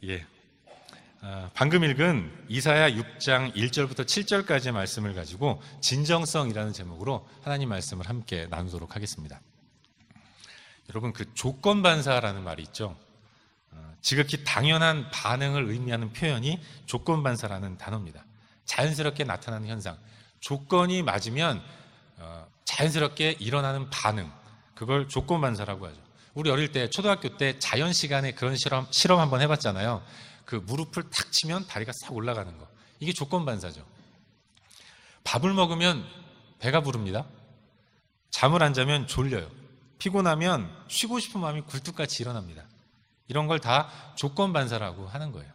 예. 방금 읽은 이사야 6장 1절부터 7절까지의 말씀을 가지고 진정성이라는 제목으로 하나님 말씀을 함께 나누도록 하겠습니다. 여러분, 그 조건반사라는 말이 있죠. 지극히 당연한 반응을 의미하는 표현이 조건반사라는 단어입니다. 자연스럽게 나타나는 현상, 조건이 맞으면 자연스럽게 일어나는 반응, 그걸 조건반사라고 하죠. 우리 어릴 때 초등학교 때 자연 시간에 그런 실험 한번 해봤잖아요. 그 무릎을 탁 치면 다리가 싹 올라가는 거, 이게 조건반사죠. 밥을 먹으면 배가 부릅니다. 잠을 안 자면 졸려요. 피곤하면 쉬고 싶은 마음이 굴뚝같이 일어납니다. 이런 걸 다 조건반사라고 하는 거예요.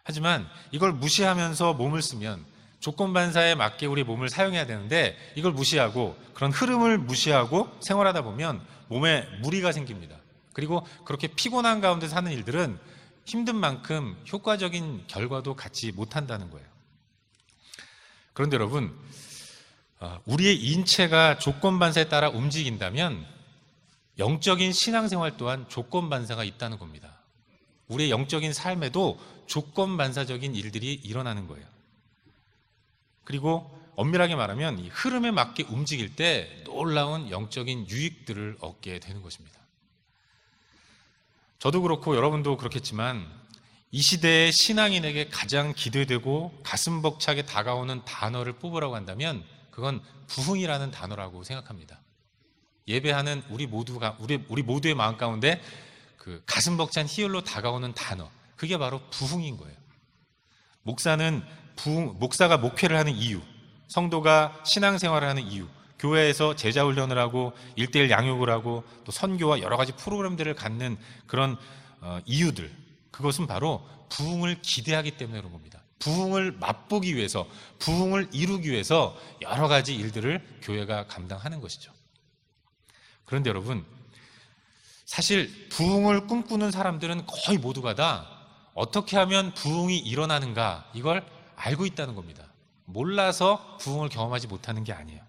하지만 이걸 무시하면서 몸을 쓰면, 조건반사에 맞게 우리 몸을 사용해야 되는데 이걸 무시하고, 그런 흐름을 무시하고 생활하다 보면 몸에 무리가 생깁니다. 그리고 그렇게 피곤한 가운데 사는 일들은 힘든 만큼 효과적인 결과도 갖지 못한다는 거예요. 그런데 여러분, 우리의 인체가 조건반사에 따라 움직인다면 영적인 신앙생활 또한 조건반사가 있다는 겁니다. 우리의 영적인 삶에도 조건반사적인 일들이 일어나는 거예요. 그리고 엄밀하게 말하면 이 흐름에 맞게 움직일 때 놀라운 영적인 유익들을 얻게 되는 것입니다. 저도 그렇고 여러분도 그렇겠지만, 이 시대의 신앙인에게 가장 기대되고 가슴 벅차게 다가오는 단어를 뽑으라고 한다면 그건 부흥이라는 단어라고 생각합니다. 예배하는 우리 모두의 마음 가운데 그 가슴 벅찬 희열로 다가오는 단어, 그게 바로 부흥인 거예요. 목사가 목회를 하는 이유, 성도가 신앙생활을 하는 이유, 교회에서 제자훈련을 하고 1:1 양육을 하고 또 선교와 여러 가지 프로그램들을 갖는 그런 이유들, 그것은 바로 부흥을 기대하기 때문에 그런 겁니다. 부흥을 맛보기 위해서, 부흥을 이루기 위해서 여러 가지 일들을 교회가 감당하는 것이죠. 그런데 여러분, 사실 부흥을 꿈꾸는 사람들은 거의 모두가 다 어떻게 하면 부흥이 일어나는가, 이걸 알고 있다는 겁니다. 몰라서 부흥을 경험하지 못하는 게 아니에요.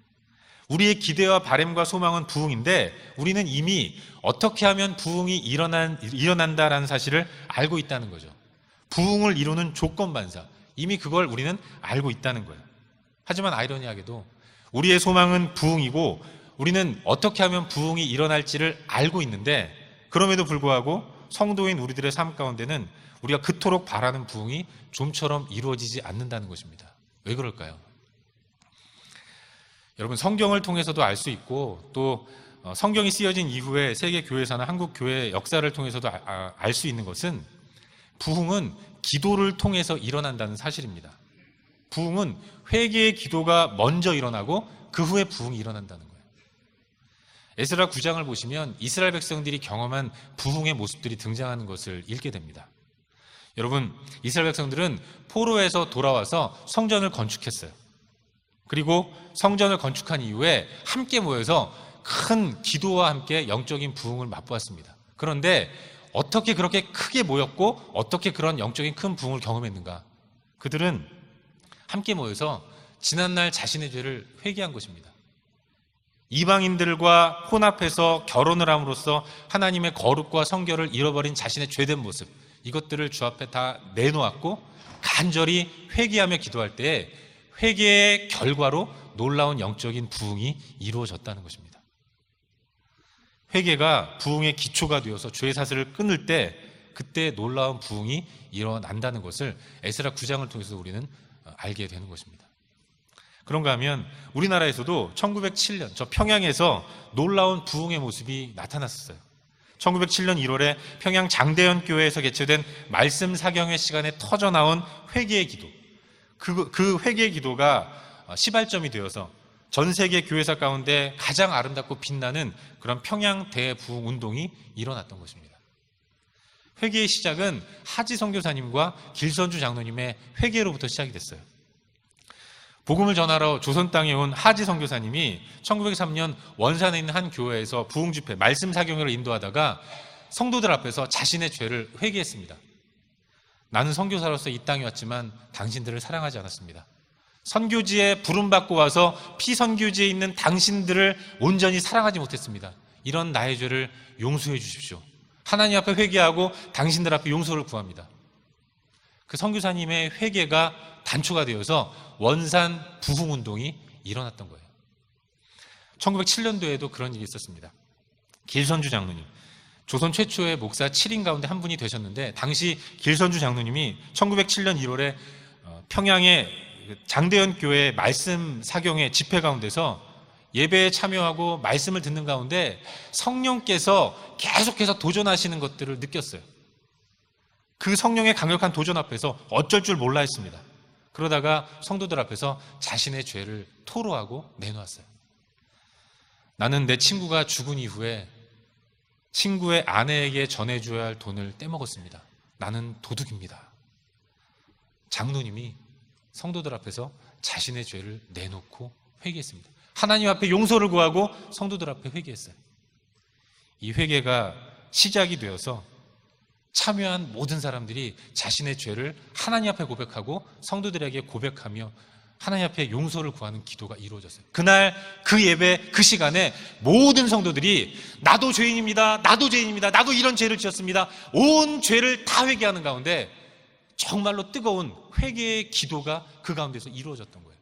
우리의 기대와 바람과 소망은 부흥인데 우리는 이미 어떻게 하면 부흥이 일어난다라는 사실을 알고 있다는 거죠. 부흥을 이루는 조건반사, 이미 그걸 우리는 알고 있다는 거예요. 하지만 아이러니하게도 우리의 소망은 부흥이고 우리는 어떻게 하면 부흥이 일어날지를 알고 있는데, 그럼에도 불구하고 성도인 우리들의 삶 가운데는 우리가 그토록 바라는 부흥이 좀처럼 이루어지지 않는다는 것입니다. 왜 그럴까요? 여러분, 성경을 통해서도 알 수 있고, 또 성경이 쓰여진 이후에 세계 교회사나 한국 교회의 역사를 통해서도 알 수 있는 것은, 부흥은 기도를 통해서 일어난다는 사실입니다. 부흥은 회개의 기도가 먼저 일어나고 그 후에 부흥이 일어난다는 거예요. 에스라 9장을 보시면 이스라엘 백성들이 경험한 부흥의 모습들이 등장하는 것을 읽게 됩니다. 여러분, 이스라엘 백성들은 포로에서 돌아와서 성전을 건축했어요. 그리고 성전을 건축한 이후에 함께 모여서 큰 기도와 함께 영적인 부흥을 맛보았습니다. 그런데 어떻게 그렇게 크게 모였고 어떻게 그런 영적인 큰 부흥을 경험했는가? 그들은 함께 모여서 지난날 자신의 죄를 회개한 것입니다. 이방인들과 혼합해서 결혼을 함으로써 하나님의 거룩과 성결을 잃어버린 자신의 죄된 모습, 이것들을 주 앞에 다 내놓았고 간절히 회개하며 기도할 때에 회개의 결과로 놀라운 영적인 부흥이 이루어졌다는 것입니다. 회개가 부흥의 기초가 되어서 죄 사슬을 끊을 때, 그때 놀라운 부흥이 일어난다는 것을 에스라 9장을 통해서 우리는 알게 되는 것입니다. 그런가 하면 우리나라에서도 1907년 저 평양에서 놀라운 부흥의 모습이 나타났었어요. 1907년 1월에 평양 장대현 교회에서 개최된 말씀 사경회 시간에 터져나온 회개의 기도, 그 회개의 기도가 시발점이 되어서 전 세계 교회사 가운데 가장 아름답고 빛나는 그런 평양 대부흥 운동이 일어났던 것입니다. 회개의 시작은 하지 선교사님과 길선주 장로님의 회개로부터 시작이 됐어요. 복음을 전하러 조선 땅에 온 하지 선교사님이 1903년 원산에 있는 한 교회에서 부흥 집회, 말씀 사경회를 인도하다가 성도들 앞에서 자신의 죄를 회개했습니다. 나는 선교사로서 이 땅에 왔지만 당신들을 사랑하지 않았습니다. 선교지에 부름받고 와서 피선교지에 있는 당신들을 온전히 사랑하지 못했습니다. 이런 나의 죄를 용서해 주십시오. 하나님 앞에 회개하고 당신들 앞에 용서를 구합니다. 그 선교사님의 회개가 단초가 되어서 원산 부흥운동이 일어났던 거예요. 1907년도에도 그런 일이 있었습니다. 길선주 장로님, 조선 최초의 목사 7인 가운데 한 분이 되셨는데, 당시 길선주 장로님이 1907년 1월에 평양의 장대현 교회 말씀 사경회 집회 가운데서 예배에 참여하고 말씀을 듣는 가운데 성령께서 계속해서 도전하시는 것들을 느꼈어요. 그 성령의 강력한 도전 앞에서 어쩔 줄 몰라 했습니다. 그러다가 성도들 앞에서 자신의 죄를 토로하고 내놓았어요. 나는 내 친구가 죽은 이후에 친구의 아내에게 전해줘야 할 돈을 떼먹었습니다. 나는 도둑입니다. 장로님이 성도들 앞에서 자신의 죄를 내놓고 회개했습니다. 하나님 앞에 용서를 구하고 성도들 앞에 회개했어요. 이 회개가 시작이 되어서 참여한 모든 사람들이 자신의 죄를 하나님 앞에 고백하고 성도들에게 고백하며 하나님 앞에 용서를 구하는 기도가 이루어졌어요. 그날 그 예배 그 시간에 모든 성도들이 나도 죄인입니다. 나도 죄인입니다. 나도 이런 죄를 지었습니다. 온 죄를 다 회개하는 가운데 정말로 뜨거운 회개의 기도가 그 가운데서 이루어졌던 거예요.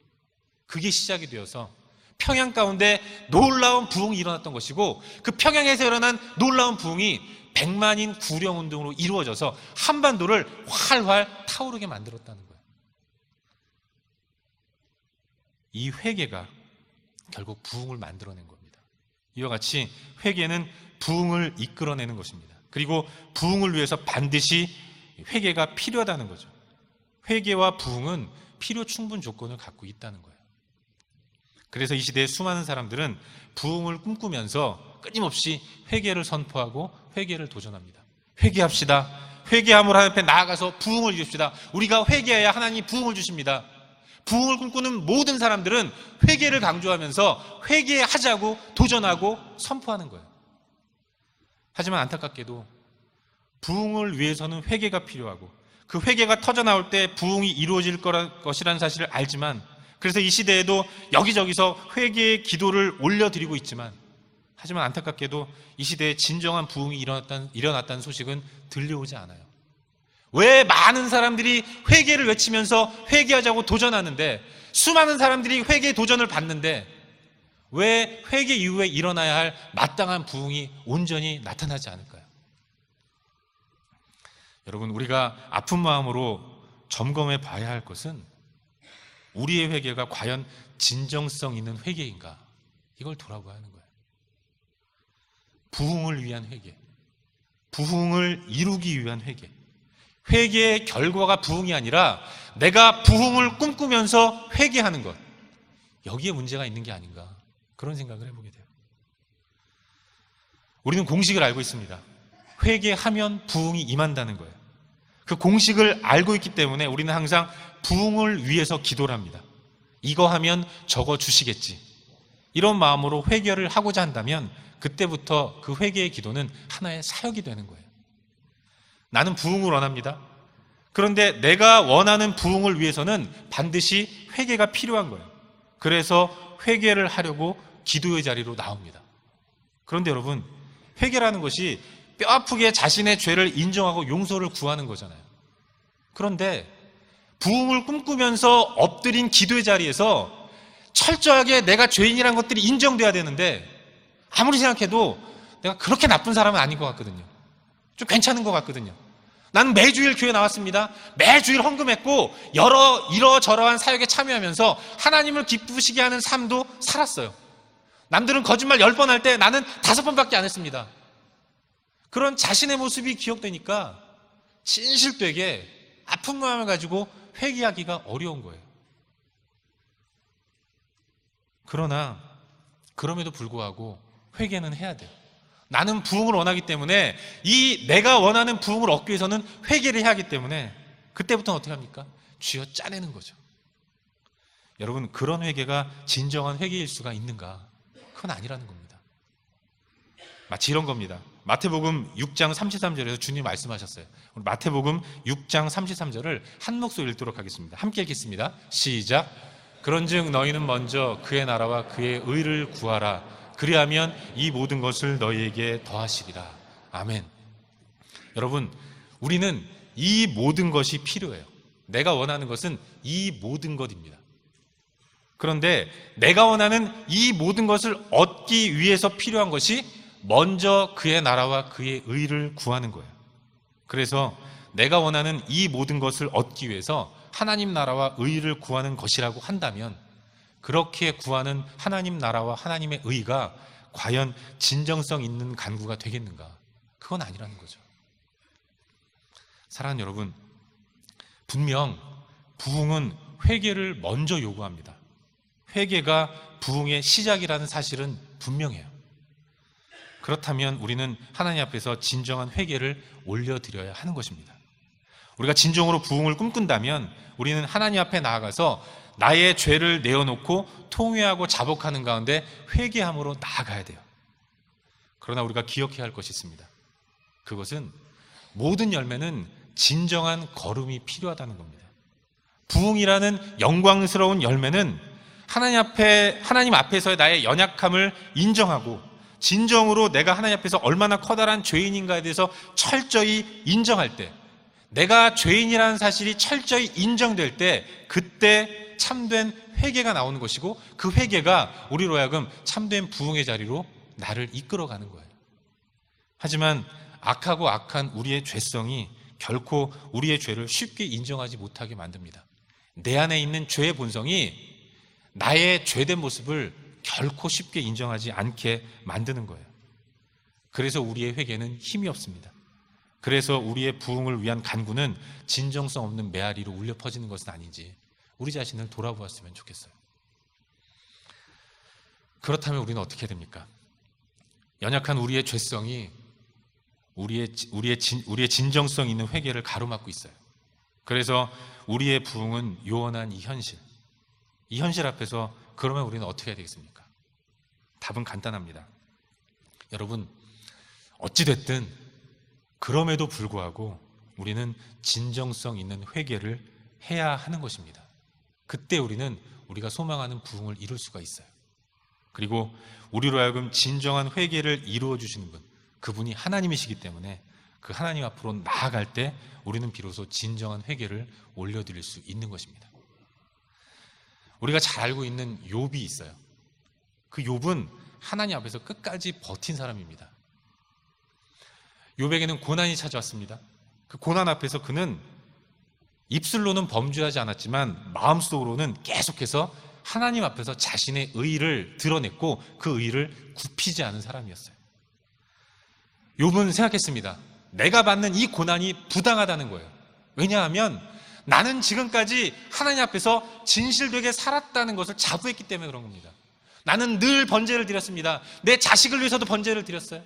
그게 시작이 되어서 평양 가운데 놀라운 부흥이 일어났던 것이고, 그 평양에서 일어난 놀라운 부흥이 100만인 구령운동으로 이루어져서 한반도를 활활 타오르게 만들었다는 거예요. 이 회개가 결국 부흥을 만들어낸 겁니다. 이와 같이 회개는 부흥을 이끌어내는 것입니다. 그리고 부흥을 위해서 반드시 회개가 필요하다는 거죠. 회개와 부흥은 필요 충분 조건을 갖고 있다는 거예요. 그래서 이 시대에 수많은 사람들은 부흥을 꿈꾸면서 끊임없이 회개를 선포하고 회개를 도전합니다. 회개합시다. 회개함으로 하나님 앞에 나아가서 부흥을 이룹시다. 우리가 회개해야 하나님이 부흥을 주십니다. 부흥을 꿈꾸는 모든 사람들은 회개를 강조하면서 회개하자고 도전하고 선포하는 거예요. 하지만 안타깝게도 부흥을 위해서는 회개가 필요하고, 그 회개가 터져나올 때 부흥이 이루어질 것이라는 사실을 알지만, 그래서 이 시대에도 여기저기서 회개의 기도를 올려드리고 있지만, 하지만 안타깝게도 이 시대에 진정한 부흥이 일어났다는 소식은 들려오지 않아요. 왜 많은 사람들이 회개를 외치면서 회개하자고 도전하는데, 수많은 사람들이 회개의 도전을 받는데, 왜 회개 이후에 일어나야 할 마땅한 부흥이 온전히 나타나지 않을까요? 여러분, 우리가 아픈 마음으로 점검해 봐야 할 것은 우리의 회개가 과연 진정성 있는 회개인가, 이걸 돌아봐야 하는 거예요. 부흥을 위한 회개, 부흥을 이루기 위한 회개, 회개의 결과가 부흥이 아니라 내가 부흥을 꿈꾸면서 회개하는 것, 여기에 문제가 있는 게 아닌가, 그런 생각을 해보게 돼요. 우리는 공식을 알고 있습니다. 회개하면 부흥이 임한다는 거예요. 그 공식을 알고 있기 때문에 우리는 항상 부흥을 위해서 기도를 합니다. 이거 하면 저거 주시겠지, 이런 마음으로 회개를 하고자 한다면 그때부터 그 회개의 기도는 하나의 사역이 되는 거예요. 나는 부흥을 원합니다. 그런데 내가 원하는 부흥을 위해서는 반드시 회개가 필요한 거예요. 그래서 회개를 하려고 기도의 자리로 나옵니다. 그런데 여러분, 회개라는 것이 뼈아프게 자신의 죄를 인정하고 용서를 구하는 거잖아요. 그런데 부흥을 꿈꾸면서 엎드린 기도의 자리에서 철저하게 내가 죄인이라는 것들이 인정돼야 되는데, 아무리 생각해도 내가 그렇게 나쁜 사람은 아닌 것 같거든요. 좀 괜찮은 것 같거든요. 나는 매주일 교회 나왔습니다. 매주일 헌금했고 이러저러한 사역에 참여하면서 하나님을 기쁘시게 하는 삶도 살았어요. 남들은 거짓말 10번 할 때 나는 5번밖에 안 했습니다. 그런 자신의 모습이 기억되니까 진실되게 아픈 마음을 가지고 회개하기가 어려운 거예요. 그러나 그럼에도 불구하고 회개는 해야 돼요. 나는 부흥을 원하기 때문에, 이 내가 원하는 부흥을 얻기 위해서는 회개를 해야 하기 때문에 그때부터는 어떻게 합니까? 쥐어 짜내는 거죠. 여러분, 그런 회개가 진정한 회개일 수가 있는가? 그건 아니라는 겁니다. 마치 이런 겁니다. 마태복음 6장 33절에서 주님 말씀하셨어요. 오늘 마태복음 6장 33절을 한 목소리 읽도록 하겠습니다. 함께 읽겠습니다. 시작. 그런즉 너희는 먼저 그의 나라와 그의 의를 구하라. 그리하면 이 모든 것을 너희에게 더하시리라. 아멘. 여러분, 우리는 이 모든 것이 필요해요. 내가 원하는 것은 이 모든 것입니다. 그런데 내가 원하는 이 모든 것을 얻기 위해서 필요한 것이 먼저 그의 나라와 그의 의를 구하는 거예요. 그래서 내가 원하는 이 모든 것을 얻기 위해서 하나님 나라와 의를 구하는 것이라고 한다면, 그렇게 구하는 하나님 나라와 하나님의 의가 과연 진정성 있는 간구가 되겠는가? 그건 아니라는 거죠. 사랑하는 여러분, 분명 부흥은 회개를 먼저 요구합니다. 회개가 부흥의 시작이라는 사실은 분명해요. 그렇다면 우리는 하나님 앞에서 진정한 회개를 올려드려야 하는 것입니다. 우리가 진정으로 부흥을 꿈꾼다면 우리는 하나님 앞에 나아가서 나의 죄를 내어놓고 통회하고 자복하는 가운데 회개함으로 나아가야 돼요. 그러나 우리가 기억해야 할 것이 있습니다. 그것은 모든 열매는 진정한 걸음이 필요하다는 겁니다. 부흥이라는 영광스러운 열매는 하나님 앞에서의 나의 연약함을 인정하고 진정으로 내가 하나님 앞에서 얼마나 커다란 죄인인가에 대해서 철저히 인정할 때, 내가 죄인이라는 사실이 철저히 인정될 때, 그때 참된 회개가 나오는 것이고, 그 회개가 우리로 하여금 참된 부흥의 자리로 나를 이끌어가는 거예요. 하지만 악하고 악한 우리의 죄성이 결코 우리의 죄를 쉽게 인정하지 못하게 만듭니다. 내 안에 있는 죄의 본성이 나의 죄된 모습을 결코 쉽게 인정하지 않게 만드는 거예요. 그래서 우리의 회개는 힘이 없습니다. 그래서 우리의 부흥을 위한 간구는 진정성 없는 메아리로 울려 퍼지는 것은 아닌지 우리 자신을 돌아보았으면 좋겠어요. 그렇다면 우리는 어떻게 됩니까? 연약한 우리의 죄성이 우리의 진정성 있는 회개를 가로막고 있어요. 그래서 우리의 부흥은 요원한 이 현실 앞에서 그러면 우리는 어떻게 해야 되겠습니까? 답은 간단합니다. 여러분, 어찌됐든 그럼에도 불구하고 우리는 진정성 있는 회개를 해야 하는 것입니다. 그때 우리가 소망하는 부흥을 이룰 수가 있어요. 그리고 우리로 하여금 진정한 회개를 이루어 주시는 분, 그분이 하나님이시기 때문에 그 하나님 앞으로 나아갈 때 우리는 비로소 진정한 회개를 올려드릴 수 있는 것입니다. 우리가 잘 알고 있는 욥이 있어요. 그 욥은 하나님 앞에서 끝까지 버틴 사람입니다. 욥에게는 고난이 찾아왔습니다. 그 고난 앞에서 그는 입술로는 범죄하지 않았지만 마음속으로는 계속해서 하나님 앞에서 자신의 의를 드러냈고 그 의를 굽히지 않은 사람이었어요. 욥은 생각했습니다. 내가 받는 이 고난이 부당하다는 거예요. 왜냐하면 나는 지금까지 하나님 앞에서 진실되게 살았다는 것을 자부했기 때문에 그런 겁니다. 나는 늘 번제를 드렸습니다. 내 자식을 위해서도 번제를 드렸어요.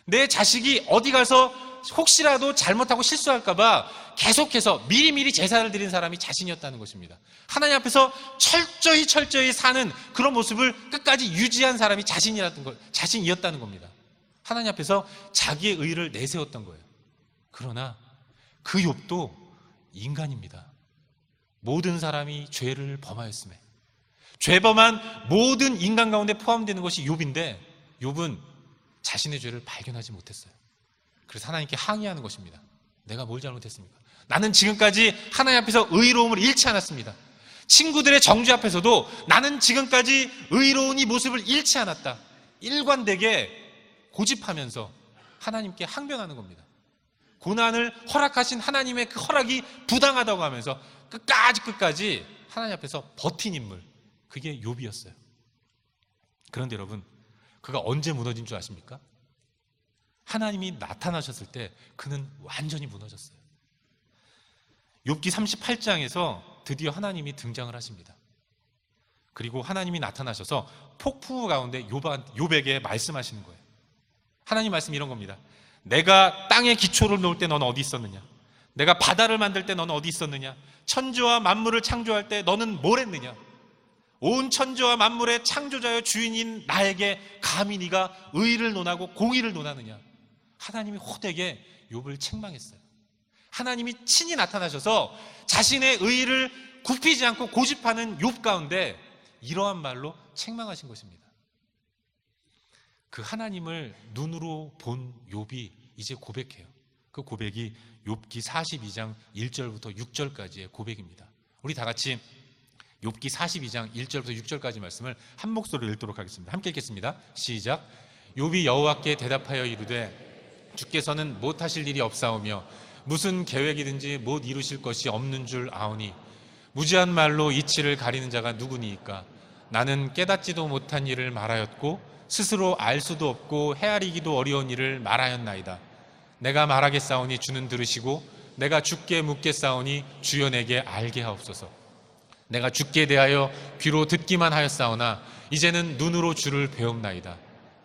내 자식이 어디 가서 혹시라도 잘못하고 실수할까 봐 계속해서 미리미리 제사를 드린 사람이 자신이었다는 것입니다. 하나님 앞에서 철저히 사는 그런 모습을 끝까지 유지한 사람이 자신이었다는 겁니다. 하나님 앞에서 자기의 의를 내세웠던 거예요. 그러나 그 욥도 인간입니다. 모든 사람이 죄를 범하였음에, 죄범한 모든 인간 가운데 포함되는 것이 욥인데 욥은 자신의 죄를 발견하지 못했어요. 그래서 하나님께 항의하는 것입니다. 내가 뭘 잘못했습니까? 나는 지금까지 하나님 앞에서 의로움을 잃지 않았습니다. 친구들의 정죄 앞에서도 나는 지금까지 의로운 이 모습을 잃지 않았다. 일관되게 고집하면서 하나님께 항변하는 겁니다. 고난을 허락하신 하나님의 그 허락이 부당하다고 하면서 끝까지 하나님 앞에서 버틴 인물, 그게 욥이었어요. 그런데 여러분, 그가 언제 무너진 줄 아십니까? 하나님이 나타나셨을 때 그는 완전히 무너졌어요. 욥기 38장에서 드디어 하나님이 등장을 하십니다. 그리고 하나님이 나타나셔서 폭풍우 가운데 욥에게 말씀하시는 거예요. 하나님 말씀이 이런 겁니다. 내가 땅의 기초를 놓을 때 너는 어디 있었느냐? 내가 바다를 만들 때 너는 어디 있었느냐? 천지와 만물을 창조할 때 너는 뭘 했느냐? 온 천지와 만물의 창조자여 주인인 나에게 감히 네가 의를 논하고 공의를 논하느냐? 하나님이 호되게 욥을 책망했어요. 하나님이 친히 나타나셔서 자신의 의를 굽히지 않고 고집하는 욥 가운데 이러한 말로 책망하신 것입니다. 그 하나님을 눈으로 본 욥이 이제 고백해요. 그 고백이 욥기 42장 1절부터 6절까지의 고백입니다. 우리 다 같이 욥기 42장 1절부터 6절까지 말씀을 한 목소리로 읽도록 하겠습니다. 함께 읽겠습니다. 시작. 욥이 여호와께 대답하여 이르되 주께서는 못하실 일이 없사오며 무슨 계획이든지 못 이루실 것이 없는 줄 아오니 무지한 말로 이치를 가리는 자가 누구니이까. 나는 깨닫지도 못한 일을 말하였고 스스로 알 수도 없고 헤아리기도 어려운 일을 말하였나이다. 내가 말하겠사오니 주는 들으시고 내가 주께 묻겠사오니 주여 내게 알게 하옵소서. 내가 주께 대하여 귀로 듣기만 하였사오나 이제는 눈으로 주를 배움나이다.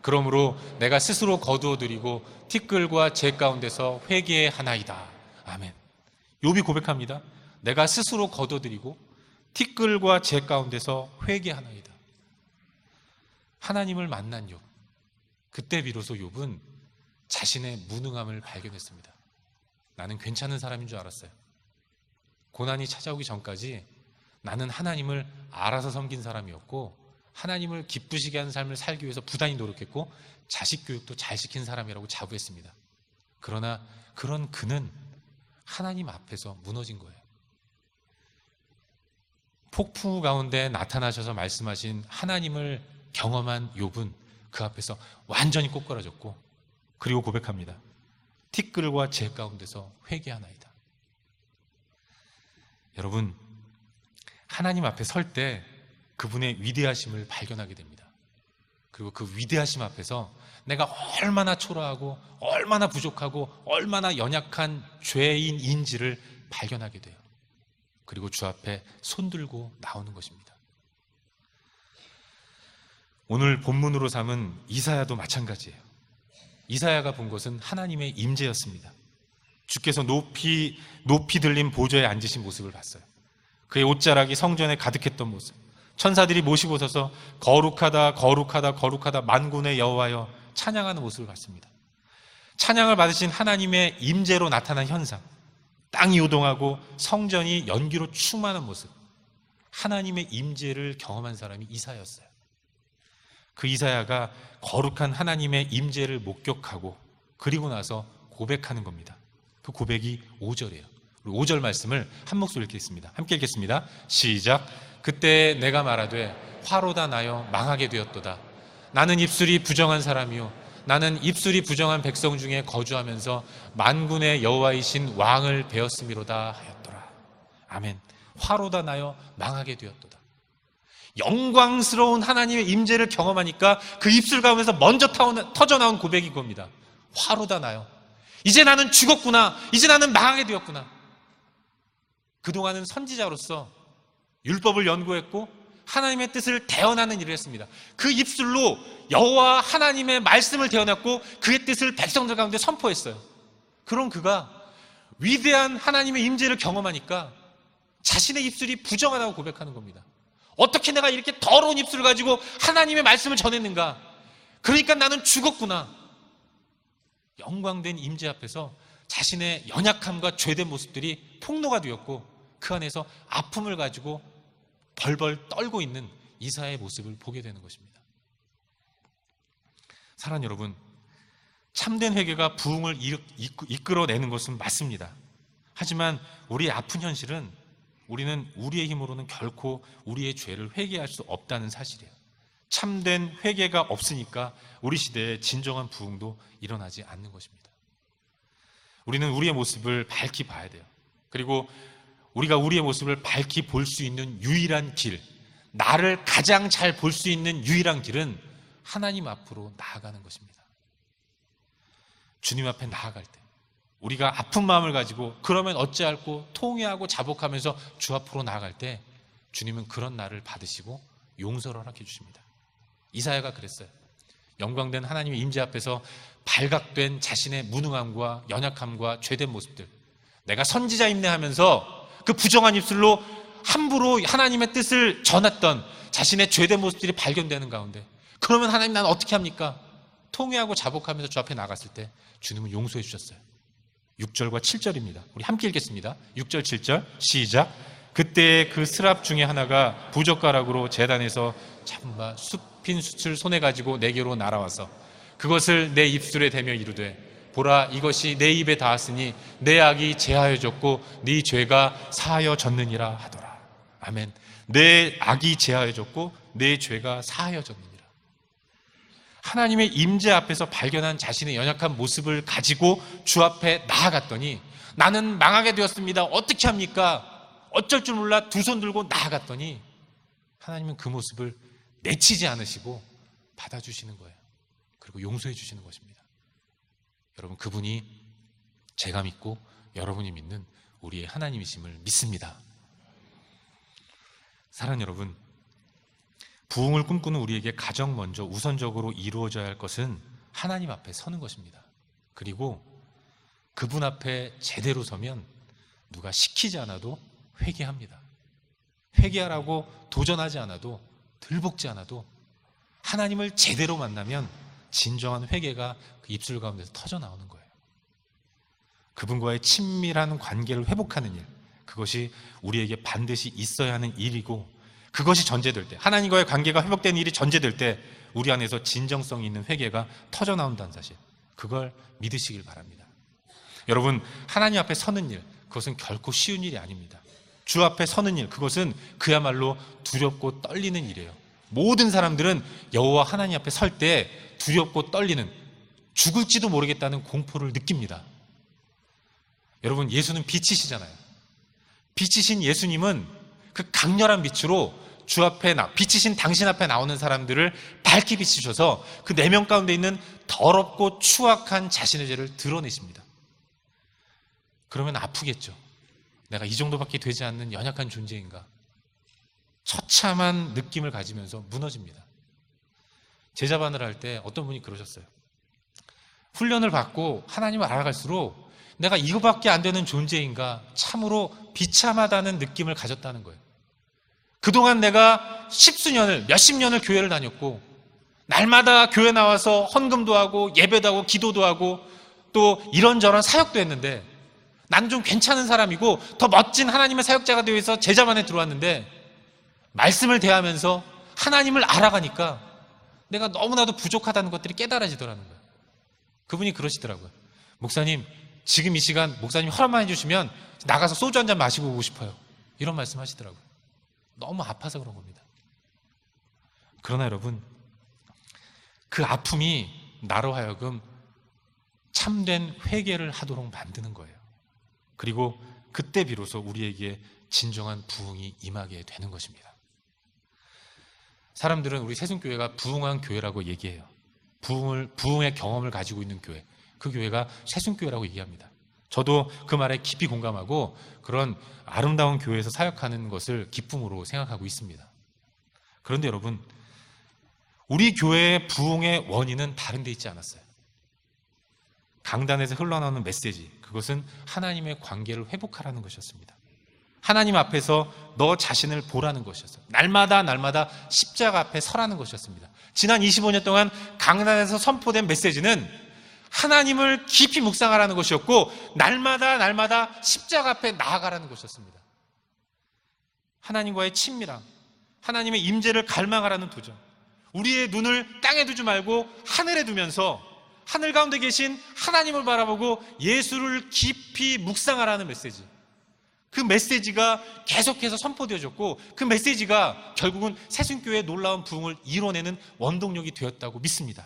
그러므로 내가 스스로 거두어드리고 티끌과 재 가운데서 회개하나이다. 아멘. 욥이 고백합니다. 내가 스스로 거두어드리고 티끌과 재 가운데서 회개하나이다. 하나님을 만난 욥, 그때 비로소 욥은 자신의 무능함을 발견했습니다. 나는 괜찮은 사람인 줄 알았어요. 고난이 찾아오기 전까지 나는 하나님을 알아서 섬긴 사람이었고 하나님을 기쁘시게 하는 삶을 살기 위해서 부단히 노력했고 자식 교육도 잘 시킨 사람이라고 자부했습니다. 그러나 그런 그는 하나님 앞에서 무너진 거예요. 폭풍우 가운데 나타나셔서 말씀하신 하나님을 경험한 욥은 그 앞에서 완전히 꼬꾸라졌고 그리고 고백합니다. 티끌과 재 가운데서 회개하나이다. 여러분, 하나님 앞에 설 때 그분의 위대하심을 발견하게 됩니다. 그리고 그 위대하심 앞에서 내가 얼마나 초라하고 얼마나 부족하고 얼마나 연약한 죄인인지를 발견하게 돼요. 그리고 주 앞에 손들고 나오는 것입니다. 오늘 본문으로 삼은 이사야도 마찬가지예요. 이사야가 본 것은 하나님의 임재였습니다. 주께서 높이 들린 보좌에 앉으신 모습을 봤어요. 그의 옷자락이 성전에 가득했던 모습, 천사들이 모시고 서서 거룩하다 거룩하다 거룩하다 만군의 여호와여 찬양하는 모습을 봤습니다. 찬양을 받으신 하나님의 임재로 나타난 현상, 땅이 요동하고 성전이 연기로 충만한 모습, 하나님의 임재를 경험한 사람이 이사야였어요. 그 이사야가 거룩한 하나님의 임재를 목격하고 그리고 나서 고백하는 겁니다. 그 고백이 5절이에요. 5절 말씀을 한 목소리로 읽겠습니다. 함께 읽겠습니다. 시작. 그때 내가 말하되 화로다 나여 망하게 되었도다. 나는 입술이 부정한 사람이요 나는 입술이 부정한 백성 중에 거주하면서 만군의 여호와이신 왕을 배웠음이로다 하였더라. 아멘. 화로다 나여 망하게 되었도다. 영광스러운 하나님의 임재를 경험하니까 그 입술 가운데서 먼저 터져나온 고백이 겁니다. 화로다 나여. 이제 나는 죽었구나. 이제 나는 망하게 되었구나. 그동안은 선지자로서 율법을 연구했고 하나님의 뜻을 대언하는 일을 했습니다. 그 입술로 여호와 하나님의 말씀을 대언했고 그의 뜻을 백성들 가운데 선포했어요. 그럼 그가 위대한 하나님의 임재를 경험하니까 자신의 입술이 부정하다고 고백하는 겁니다. 어떻게 내가 이렇게 더러운 입술을 가지고 하나님의 말씀을 전했는가? 그러니까 나는 죽었구나. 영광된 임재 앞에서 자신의 연약함과 죄된 모습들이 폭로가 되었고 그 안에서 아픔을 가지고 벌벌 떨고 있는 이사야의 모습을 보게 되는 것입니다. 사랑하는 여러분, 참된 회개가 부흥을 이끌어내는 것은 맞습니다. 하지만 우리의 아픈 현실은 우리는 우리의 힘으로는 결코 우리의 죄를 회개할 수 없다는 사실이에요. 참된 회개가 없으니까 우리 시대에 진정한 부흥도 일어나지 않는 것입니다. 우리는 우리의 모습을 밝히 봐야 돼요. 그리고 우리가 우리의 모습을 밝히 볼 수 있는 유일한 길, 나를 가장 잘 볼 수 있는 유일한 길은 하나님 앞으로 나아가는 것입니다. 주님 앞에 나아갈 때 우리가 아픈 마음을 가지고 그러면 어찌할꼬 통회하고 자복하면서 주 앞으로 나아갈 때 주님은 그런 나를 받으시고 용서를 허락해 주십니다. 이사야가 그랬어요. 영광된 하나님의 임재 앞에서 발각된 자신의 무능함과 연약함과 죄된 모습들, 내가 선지자 임내하면서 그 부정한 입술로 함부로 하나님의 뜻을 전했던 자신의 죄된 모습들이 발견되는 가운데 그러면 하나님 나는 어떻게 합니까? 통회하고 자복하면서 주 앞에 나갔을 때 주님은 용서해 주셨어요. 6절과 7절입니다. 우리 함께 읽겠습니다. 6절 7절 시작. 그때 그 스랍 중에 하나가 부젓가락으로 제단에서 잡은 바 숲인 숯을 손에 가지고 내게로 날아와서 그것을 내 입술에 대며 이르되 보라, 이것이 내 입에 닿았으니 내 악이 제하여졌고 네 죄가 사하여졌느니라 하더라. 아멘. 내 악이 제하여졌고 내 죄가 사하여졌느니라. 하나님의 임재 앞에서 발견한 자신의 연약한 모습을 가지고 주 앞에 나아갔더니 나는 망하게 되었습니다. 어떻게 합니까? 어쩔 줄 몰라 두 손 들고 나아갔더니 하나님은 그 모습을 내치지 않으시고 받아주시는 거예요. 그리고 용서해 주시는 것입니다. 여러분, 그분이 제가 믿고 여러분이 믿는 우리의 하나님이심을 믿습니다. 사랑하는 여러분, 부흥을 꿈꾸는 우리에게 가장 먼저 우선적으로 이루어져야 할 것은 하나님 앞에 서는 것입니다. 그리고 그분 앞에 제대로 서면 누가 시키지 않아도 회개합니다. 회개하라고 도전하지 않아도, 들볶지 않아도 하나님을 제대로 만나면 진정한 회개가 그 입술 가운데서 터져 나오는 거예요. 그분과의 친밀한 관계를 회복하는 일, 그것이 우리에게 반드시 있어야 하는 일이고, 그것이 전제될 때, 하나님과의 관계가 회복되는 일이 전제될 때 우리 안에서 진정성 있는 회개가 터져 나온다는 사실, 그걸 믿으시길 바랍니다. 여러분, 하나님 앞에 서는 일, 그것은 결코 쉬운 일이 아닙니다. 주 앞에 서는 일, 그것은 그야말로 두렵고 떨리는 일이에요. 모든 사람들은 여호와 하나님 앞에 설 때 두렵고 떨리는, 죽을지도 모르겠다는 공포를 느낍니다. 여러분, 예수는 빛이시잖아요. 빛이신 예수님은 그 강렬한 빛으로 주 앞에 빛이신 당신 앞에 나오는 사람들을 밝게 비추셔서 그 내면 가운데 있는 더럽고 추악한 자신의 죄를 드러내십니다. 그러면 아프겠죠. 내가 이 정도밖에 되지 않는 연약한 존재인가? 처참한 느낌을 가지면서 무너집니다. 제자반을 할 때 어떤 분이 그러셨어요. 훈련을 받고 하나님을 알아갈수록 내가 이거밖에 안 되는 존재인가? 참으로 비참하다는 느낌을 가졌다는 거예요. 그동안 내가 십수년을, 몇십 년을 교회를 다녔고, 날마다 교회 나와서 헌금도 하고 예배도 하고 기도도 하고 또 이런저런 사역도 했는데, 난 좀 괜찮은 사람이고 더 멋진 하나님의 사역자가 되어 있어 제자반에 들어왔는데, 말씀을 대하면서 하나님을 알아가니까 내가 너무나도 부족하다는 것들이 깨달아지더라는 거예요. 그분이 그러시더라고요. 목사님, 지금 이 시간 목사님 허락만 해주시면 나가서 소주 한잔 마시고 오고 싶어요. 이런 말씀 하시더라고요. 너무 아파서 그런 겁니다. 그러나 여러분, 그 아픔이 나로 하여금 참된 회개를 하도록 만드는 거예요. 그리고 그때 비로소 우리에게 진정한 부흥이 임하게 되는 것입니다. 사람들은 우리 새순교회가 부흥한 교회라고 얘기해요. 부흥의 경험을 가지고 있는 교회, 그 교회가 새순교회라고 얘기합니다. 저도 그 말에 깊이 공감하고 그런 아름다운 교회에서 사역하는 것을 기쁨으로 생각하고 있습니다. 그런데 여러분, 우리 교회의 부흥의 원인은 다른 데 있지 않았어요. 강단에서 흘러나오는 메시지, 그것은 하나님의 관계를 회복하라는 것이었습니다. 하나님 앞에서 너 자신을 보라는 것이었어요. 날마다 십자가 앞에 서라는 것이었습니다. 지난 25년 동안 강단에서 선포된 메시지는 하나님을 깊이 묵상하라는 것이었고, 날마다 십자가 앞에 나아가라는 것이었습니다. 하나님과의 친밀함, 하나님의 임재를 갈망하라는 도전, 우리의 눈을 땅에 두지 말고 하늘에 두면서 하늘 가운데 계신 하나님을 바라보고 예수를 깊이 묵상하라는 메시지, 그 메시지가 계속해서 선포되어졌고, 그 메시지가 결국은 새순교회의 놀라운 부흥을 이뤄내는 원동력이 되었다고 믿습니다.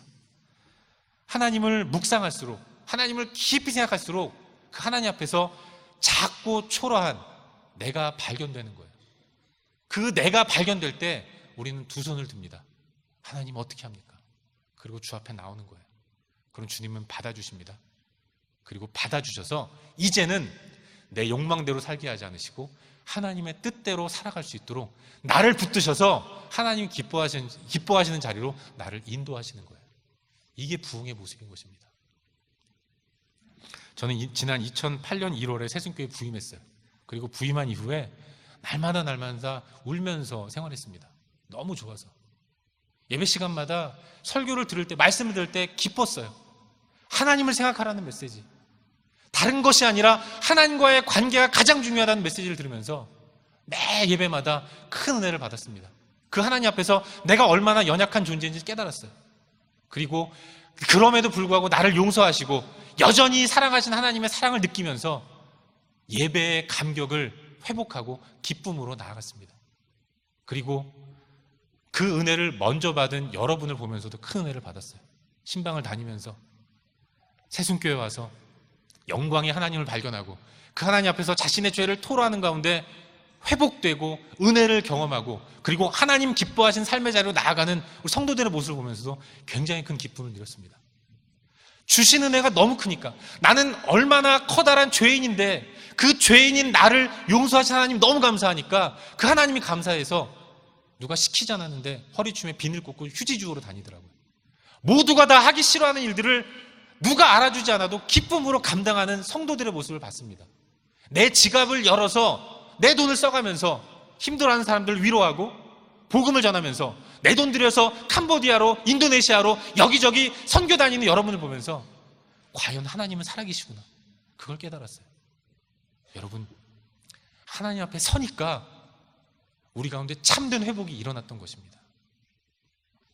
하나님을 묵상할수록, 하나님을 깊이 생각할수록 그 하나님 앞에서 작고 초라한 내가 발견되는 거예요. 그 내가 발견될 때 우리는 두 손을 듭니다. 하나님 어떻게 합니까? 그리고 주 앞에 나오는 거예요. 그럼 주님은 받아주십니다. 그리고 받아주셔서 이제는 내 욕망대로 살게 하지 않으시고 하나님의 뜻대로 살아갈 수 있도록 나를 붙드셔서 하나님이 기뻐하시는 자리로 나를 인도하시는 거예요. 이게 부흥의 모습인 것입니다. 저는 지난 2008년 1월에 새순교회에 부임했어요. 그리고 부임한 이후에 날마다 울면서 생활했습니다. 너무 좋아서. 예배 시간마다 설교를 들을 때, 말씀을 들을 때 기뻤어요. 하나님을 생각하라는 메시지, 다른 것이 아니라 하나님과의 관계가 가장 중요하다는 메시지를 들으면서 매 예배마다 큰 은혜를 받았습니다. 그 하나님 앞에서 내가 얼마나 연약한 존재인지 깨달았어요. 그리고 그럼에도 불구하고 나를 용서하시고 여전히 사랑하신 하나님의 사랑을 느끼면서 예배의 감격을 회복하고 기쁨으로 나아갔습니다. 그리고 그 은혜를 먼저 받은 여러분을 보면서도 큰 은혜를 받았어요. 신방을 다니면서 새순교회 와서 영광의 하나님을 발견하고 그 하나님 앞에서 자신의 죄를 토로하는 가운데 회복되고 은혜를 경험하고 그리고 하나님 기뻐하신 삶의 자리로 나아가는 우리 성도들의 모습을 보면서도 굉장히 큰 기쁨을 누렸습니다. 주신 은혜가 너무 크니까, 나는 얼마나 커다란 죄인인데 그 죄인인 나를 용서하신 하나님 너무 감사하니까 그 하나님이 감사해서 누가 시키지 않았는데 허리춤에 비늘 꽂고 휴지 주우러 다니더라고요. 모두가 다 하기 싫어하는 일들을 누가 알아주지 않아도 기쁨으로 감당하는 성도들의 모습을 봤습니다. 내 지갑을 열어서 내 돈을 써가면서 힘들어하는 사람들을 위로하고 복음을 전하면서 내 돈 들여서 캄보디아로, 인도네시아로 여기저기 선교 다니는 여러분을 보면서 과연 하나님은 살아계시구나, 그걸 깨달았어요. 여러분, 하나님 앞에 서니까 우리 가운데 참된 회복이 일어났던 것입니다.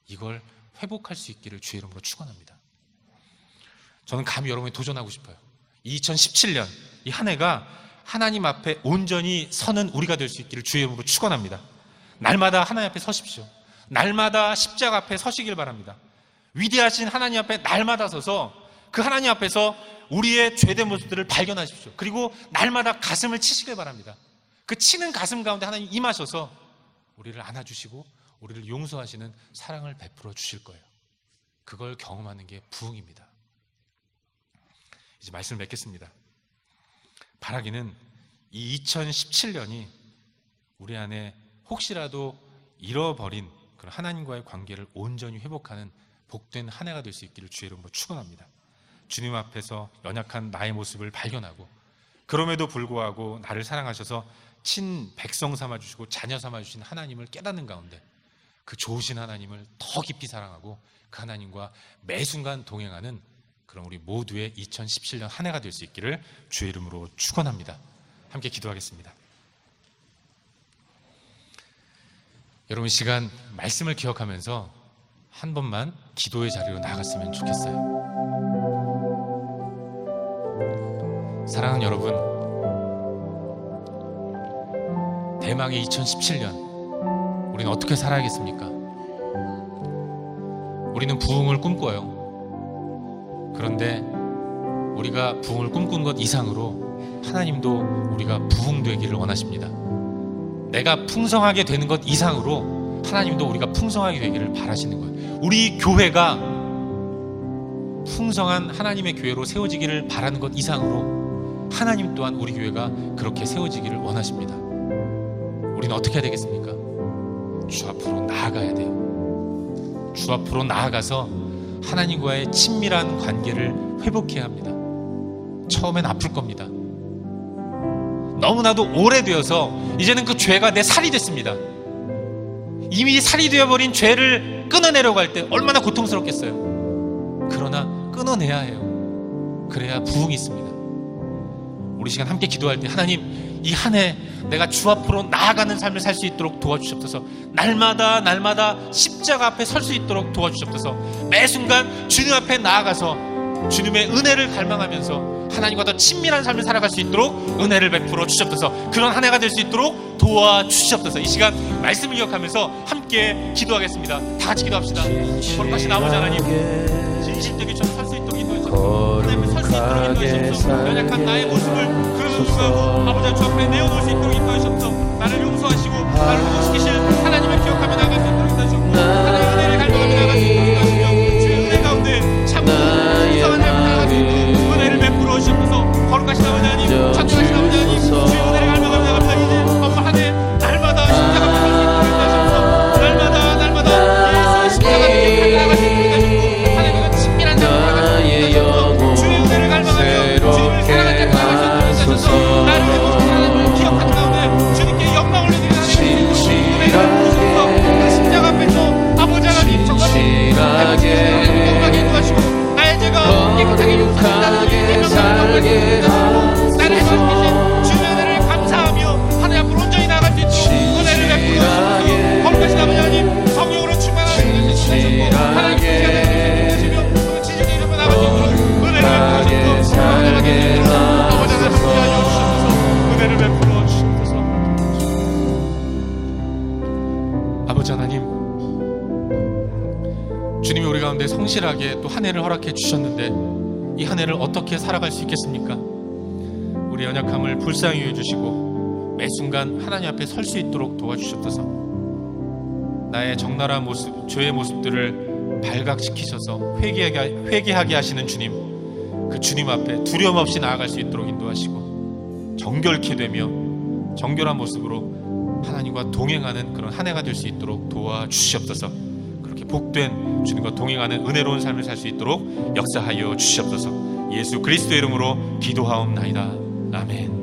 이걸 회복할 수 있기를 주의 이름으로 축원합니다. 저는 감히 여러분이 도전하고 싶어요. 2017년 이 한 해가 하나님 앞에 온전히 서는 우리가 될 수 있기를 주의 이름으로 축원합니다. 날마다 하나님 앞에 서십시오. 날마다 십자가 앞에 서시길 바랍니다. 위대하신 하나님 앞에 날마다 서서 그 하나님 앞에서 우리의 죄된 모습들을 발견하십시오. 그리고 날마다 가슴을 치시길 바랍니다. 그 치는 가슴 가운데 하나님 임하셔서 우리를 안아주시고 우리를 용서하시는 사랑을 베풀어 주실 거예요. 그걸 경험하는 게 부흥입니다. 이제 말씀을 맺겠습니다. 바라기는 이 2017년이 우리 안에 혹시라도 잃어버린 그런 하나님과의 관계를 온전히 회복하는 복된 한 해가 될 수 있기를 주의 이름으로 축원합니다. 주님 앞에서 연약한 나의 모습을 발견하고 그럼에도 불구하고 나를 사랑하셔서 친 백성 삼아주시고 자녀 삼아주신 하나님을 깨닫는 가운데 그 좋으신 하나님을 더 깊이 사랑하고 그 하나님과 매 순간 동행하는 그런 우리 모두의 2017년 한 해가 될 수 있기를 주의 이름으로 축원합니다. 함께 기도하겠습니다. 여러분, 시간 말씀을 기억하면서 한 번만 기도의 자리로 나아갔으면 좋겠어요. 사랑하는 여러분, 대망의 2017년 우리는 어떻게 살아야겠습니까? 우리는 부흥을 꿈꿔요. 그런데 우리가 부흥을 꿈꾼 것 이상으로 하나님도 우리가 부흥되기를 원하십니다. 내가 풍성하게 되는 것 이상으로 하나님도 우리가 풍성하게 되기를 바라시는 거예요. 우리 교회가 풍성한 하나님의 교회로 세워지기를 바라는 것 이상으로 하나님 또한 우리 교회가 그렇게 세워지기를 원하십니다. 우리는 어떻게 해야 되겠습니까? 주 앞으로 나아가야 돼요. 주 앞으로 나아가서 하나님과의 친밀한 관계를 회복해야 합니다. 처음엔 아플 겁니다. 너무나도 오래되어서 이제는 그 죄가 내 살이 됐습니다. 이미 살이 되어버린 죄를 끊어내려고 할 때 얼마나 고통스럽겠어요. 그러나 끊어내야 해요. 그래야 부흥이 있습니다. 우리 시간 함께 기도할 때, 하나님, 이 한 해 내가 주 앞으로 나아가는 삶을 살 수 있도록 도와주시옵소서. 날마다 십자가 앞에 설 수 있도록 도와주시옵소서. 매 순간 주님 앞에 나아가서 주님의 은혜를 갈망하면서 하나님과 더 친밀한 삶을 살아갈 수 있도록 은혜를 베풀어 주시옵소서. 그런 한 해가 될 수 있도록 도와주시옵소서. 이 시간 말씀을 기억하면서 함께 기도하겠습니다. 다 같이 기도합시다. 거룩하신 아버지 하나님, 진실되게 좀 설 수 있도록 인도하시옵소서. 하나님을 설 수 있도록 인도하시옵소서. 연약한 나의 모습을 그 순간 아버지 주 앞에 내어놓을 수 있도록 인도하시옵소서. 나를 용서하시고 나를 회복시키실 하나님을 기억하며 나아갈 수 있도록 인도하시옵소서. 하나님의 은혜를 갈망하며 나아갈 수 있도록 인도하시옵소서. 주의 은혜 가운데 참고 풍성한 삶을 나아갈 수 있도록 은혜를 베풀어 주시옵소서. 거룩하신 아버지 하나님, 찬송하신 아버지 하나님, 주의 은혜를 갈망하며 나아갑니다. 이제 한 해 날마다 십자가 앞에 설 수 있도록 인도하시옵소서. 날마다 예수의 십자가 앞에 나아갈 수 있도록 인도하시옵소서. 하나님과 친밀한 삶을 나아갈 수 있도록 인도하시옵소서. 주의 은혜를 갈망하며 주님을 사랑할 때 나아갈 수 있도록 인도하시옵소서. 나를 회복시키는 하나님을 기억하는 가운데 주님께 영광을 올려드리는 하나님, 아버지 하나님, 주님이 우리 가운데 성실하게 또 한 해를 허락해 주셨는데 이 한 해를 어떻게 살아갈 수 있겠습니까? 우리 연약함을 불쌍히 여겨주시고 매 순간 하나님 앞에 설 수 있도록 도와주셨소서. 나의 적나라한 모습, 죄의 모습들을 발각시키셔서 회개하게 하시는 주님, 그 주님 앞에 두려움 없이 나아갈 수 있도록 인도하시고 정결케 되며 정결한 모습으로 하나님과 동행하는 그런 한 해가 될 수 있도록 도와주시옵소서. 그렇게 복된 주님과 동행하는 은혜로운 삶을 살 수 있도록 역사하여 주시옵소서. 예수 그리스도의 이름으로 기도하옵나이다. 아멘.